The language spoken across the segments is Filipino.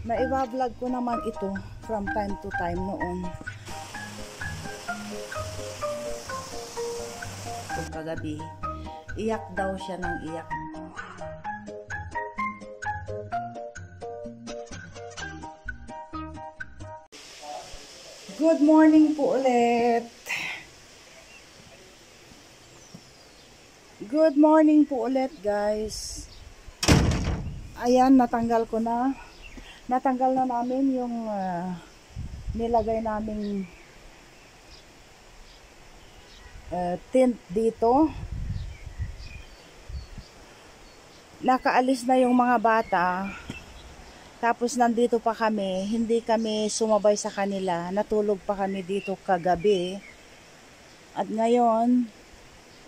na i-vlog ko naman ito from time to time noon. Kung kagabi, iyak daw siya ng iyak. Good morning po ulit. Good morning po ulit, guys. Ayan, natanggal na namin yung nilagay naming tint dito. Nakaalis na yung mga bata. Tapos nandito pa kami, hindi kami sumabay sa kanila. Natulog pa kami dito kagabi. At ngayon,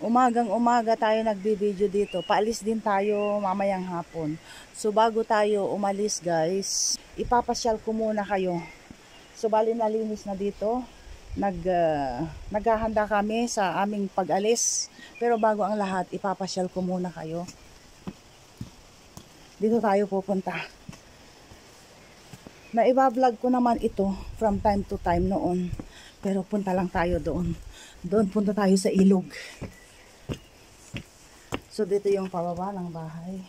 umagang-umaga tayo nagbibideo dito. Paalis din tayo mamayang hapon. So bago tayo umalis, guys, ipapasyal ko muna kayo. So bali nalinis na dito. Naghahanda kami sa aming pag-alis. Pero bago ang lahat, ipapasyal ko muna kayo. Dito tayo pupunta. Na i-vlog ko naman ito from time to time noon. Pero punta lang tayo doon. Doon punta tayo sa ilog. So dito yung pababa ng bahay.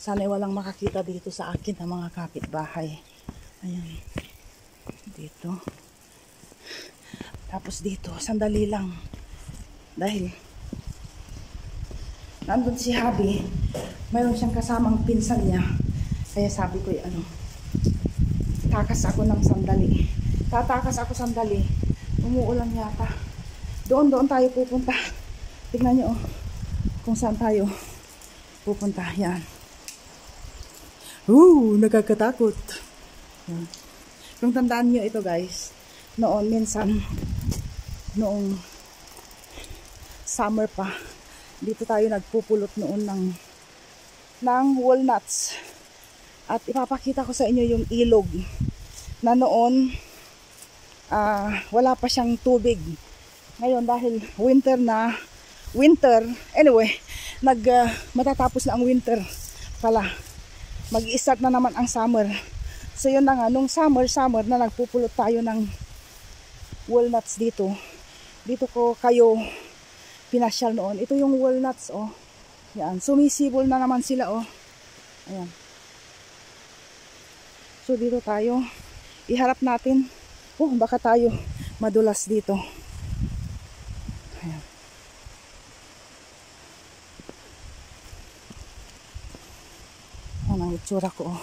Sana'y walang makakita dito sa akin ng mga kapitbahay. Ayan. Dito. Tapos dito, sandali lang. Dahil nandun si Habi, mayroon siyang kasamang pinsan niya. Kaya sabi ko, takas ako ng sandali. Tatakas ako sandali. Umuulan yata. Doon tayo pupunta. Tignan nyo kung saan tayo pupunta. Yan. Nakakatakot. Yan. Kung tandaan nyo ito, guys, noon minsan, noong summer pa, dito tayo nagpupulot noon ng walnuts. At ipapakita ko sa inyo yung ilog na noon wala pa siyang tubig. Ngayon dahil winter, anyway, matatapos na ang winter pala. Mag-i-start na naman ang summer. So yun na nga, nung summer na nagpupulot tayo ng walnuts dito. Dito ko kayo pinasyal noon. Ito yung walnuts, oh. Yan, sumisibol na naman sila, oh. Ayan. So dito tayo. Iharap natin. Oh, baka tayo madulas dito. Ayan. Ano ang itsura ko, oh.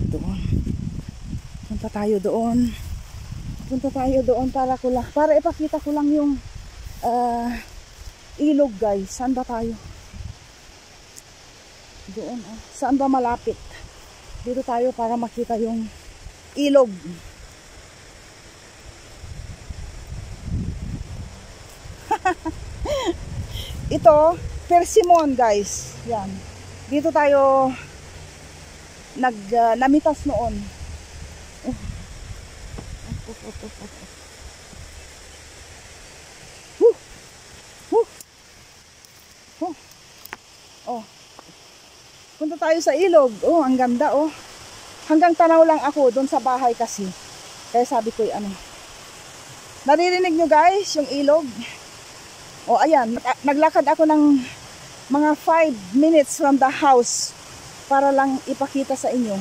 Doon. Punta tayo doon. Para ipakita ko lang yung ilog, guys. Saan ba tayo? Doon, oh. Saan ba malapit? Dito tayo para makita yung ilog. Ito, persimmon, guys. Yan. Dito tayo namitas noon. Oh. Punta tayo sa ilog. Oh, ang ganda, oh. Hanggang tanaw lang ako doon sa bahay kasi. Kaya sabi ko, naririnig nyo, guys, yung ilog. Oh, ayan, naglakad ako ng mga 5 minutes from the house para lang ipakita sa inyo.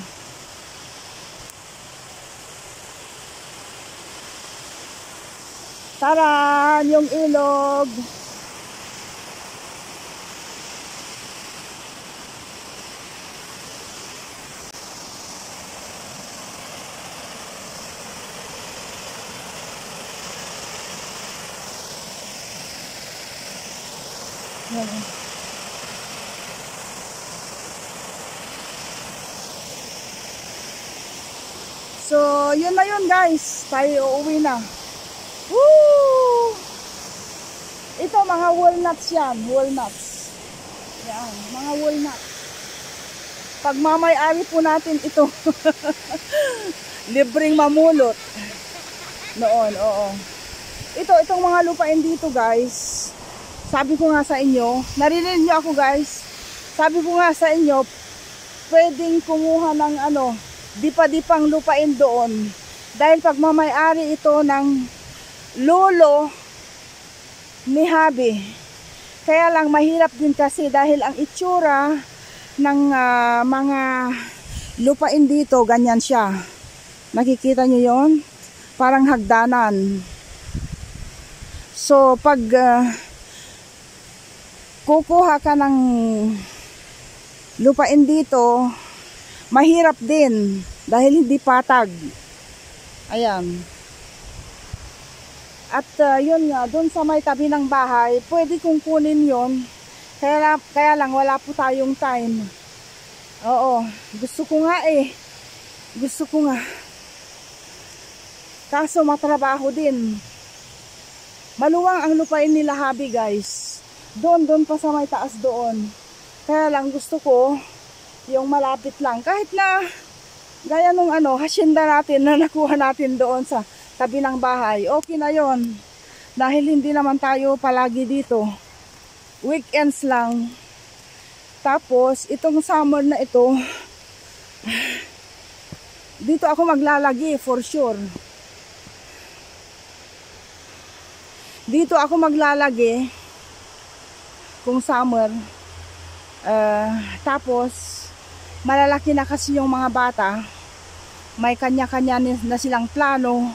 Taran, yung ilog. So, yun na yun, guys. Tayo uuwi na. Woo! Ito, mga walnuts yan. Walnuts. Yan, mga walnuts. Pagmamay-ari po natin ito. Libreng mamulot. Noon, oo. Itong mga lupain dito, guys, sabi ko nga sa inyo, narinig niyo ako guys, sabi ko nga sa inyo, pwedeng kumuha ng dipa-dipang lupain doon. Dahil pagmamayari ito ng lolo ni Habi. Kaya lang mahirap din kasi dahil ang itsura ng mga lupain dito, ganyan siya. Nakikita nyo yon? Parang hagdanan. So pag kukuha ka ng lupain dito, mahirap din dahil hindi patag. Ayan. At yun nga, doon sa may tabi ng bahay, pwede kong kunin yun. Kaya lang wala po tayong time. Oo, gusto ko nga eh. Gusto ko nga. Kaso matrabaho din. Maluwang ang lupain nila Habi guys. Doon pa sa may taas doon. Kaya lang gusto ko yung malapit lang. Kahit na gaya nung hasyenda natin na nakuha natin doon sa tabi ng bahay. Okay na yon. Dahil hindi naman tayo palagi dito. Weekends lang. Tapos itong summer na ito, dito ako maglalagi for sure. Dito ako maglalagi kung summer. Tapos malalaki na kasi yung mga bata. May kanya-kanya na silang plano.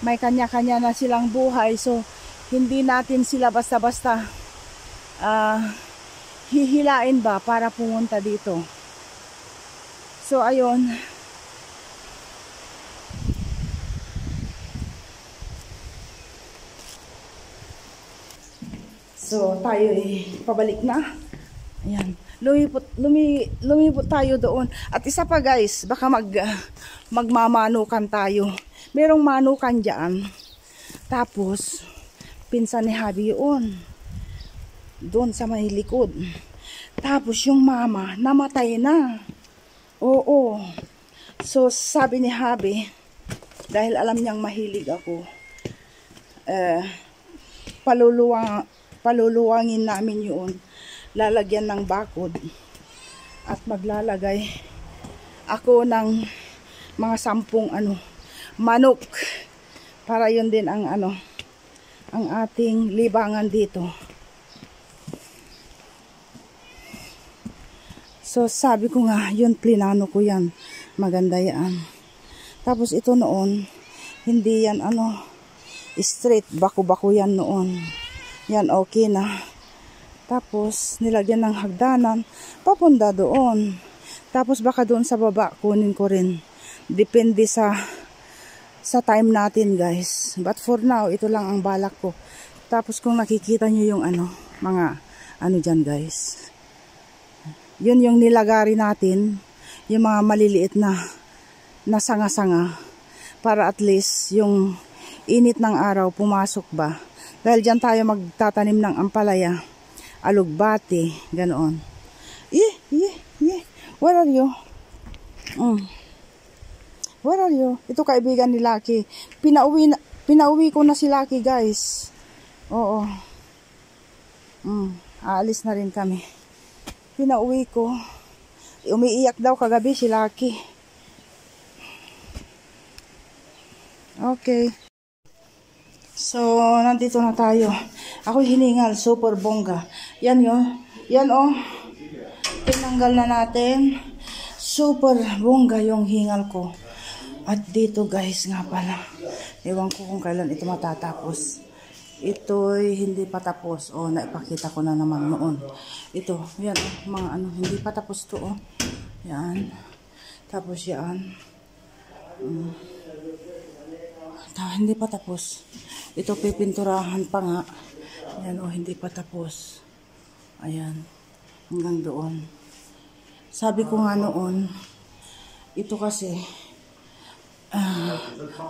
May kanya-kanya na silang buhay. So hindi natin sila basta-basta hihilain ba para pumunta dito. So ayun. So tayo pabalik na. Ayan. Lumipot tayo doon. At isa pa guys, baka magmamanukan tayo. Merong manukan dyan. Tapos pinsan ni Habi yun. Doon sa may likod. Tapos yung mama namatay na. Oo. So sabi ni Habi, dahil alam niyang mahilig ako, paluluwangin namin yun. Lalagyan ng bakod. At maglalagay ako ng mga 10 manok. Para yun din ang ang ating libangan dito. So sabi ko nga, yun plinano ko yan. Maganda yan. Tapos ito noon, hindi yan straight, bako-bako yan noon. Yan okay na. Tapos nilagyan ng hagdanan, papunta doon. Tapos baka doon sa baba kunin ko rin. Depende sa time natin guys. But for now, ito lang ang balak ko. Tapos kung nakikita nyo yung mga dyan guys. Yun yung nilagari natin. Yung mga maliliit na sanga-sanga. Para at least yung init ng araw pumasok ba. Dahil dyan tayo magtatanim ng ampalaya. Alugbati, ganoon. Where are you? Where are you? Ito kaibigan ni Lucky. Pinauwi ko na si Lucky, guys. Oo. Aalis na rin kami. Pinauwi ko. Umiiyak daw kagabi si Lucky. Okay. So, nandito na tayo. Ako hiningal, super bongga. Yan yun. Yan tinanggal na natin. Super bongga yung hingal ko. At dito guys nga pala. Ewan ko kung kailan ito matatapos. Ito'y hindi pa tapos. Naipakita ko na naman noon. Ito, yan mga hindi pa tapos to Yan. Tapos yan. Hindi pa tapos. Ito pipinturahan pa nga. Ayan hindi pa tapos. Ayan. Hanggang doon. Sabi ko nga noon, ito kasi,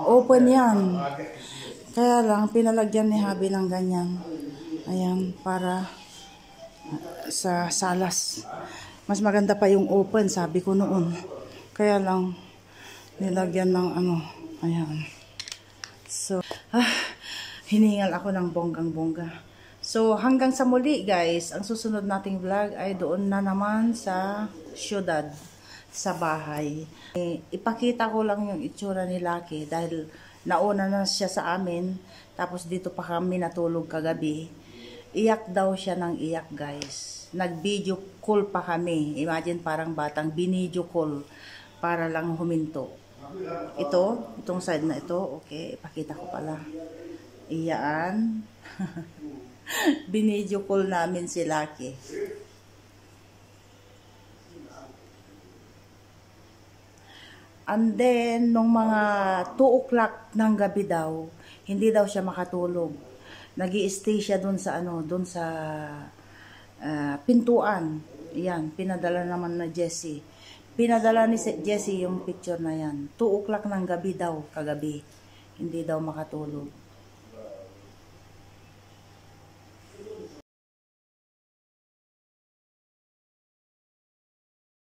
open yan. Kaya lang, pinalagyan ni Habi ng ganyan. Ayan, para sa salas. Mas maganda pa yung open, sabi ko noon. Kaya lang, nilagyan ng ayan. So, hiningal ako ng bonggang-bongga. So, hanggang sa muli guys, ang susunod nating vlog ay doon na naman sa syudad, sa bahay. Ipakita ko lang yung itsura ni Lucky dahil nauna na siya sa amin, tapos dito pa kami natulog kagabi. Iyak daw siya ng iyak guys. Nag-video call pa kami. Imagine parang batang binidyo call para lang huminto. Itong side na ito, okay, ipakita ko pala. Iyaan. Binidyo call namin si Lucky. And then, nung mga 2 o'clock ng gabi daw, hindi daw siya makatulog. Nag-i-stay siya dun sa dun sa pintuan. Yan, pinadala naman na Jessie. Pinadala ni Jessie yung picture na yan. 2 o'clock ng gabi daw, kagabi. Hindi daw makatulog.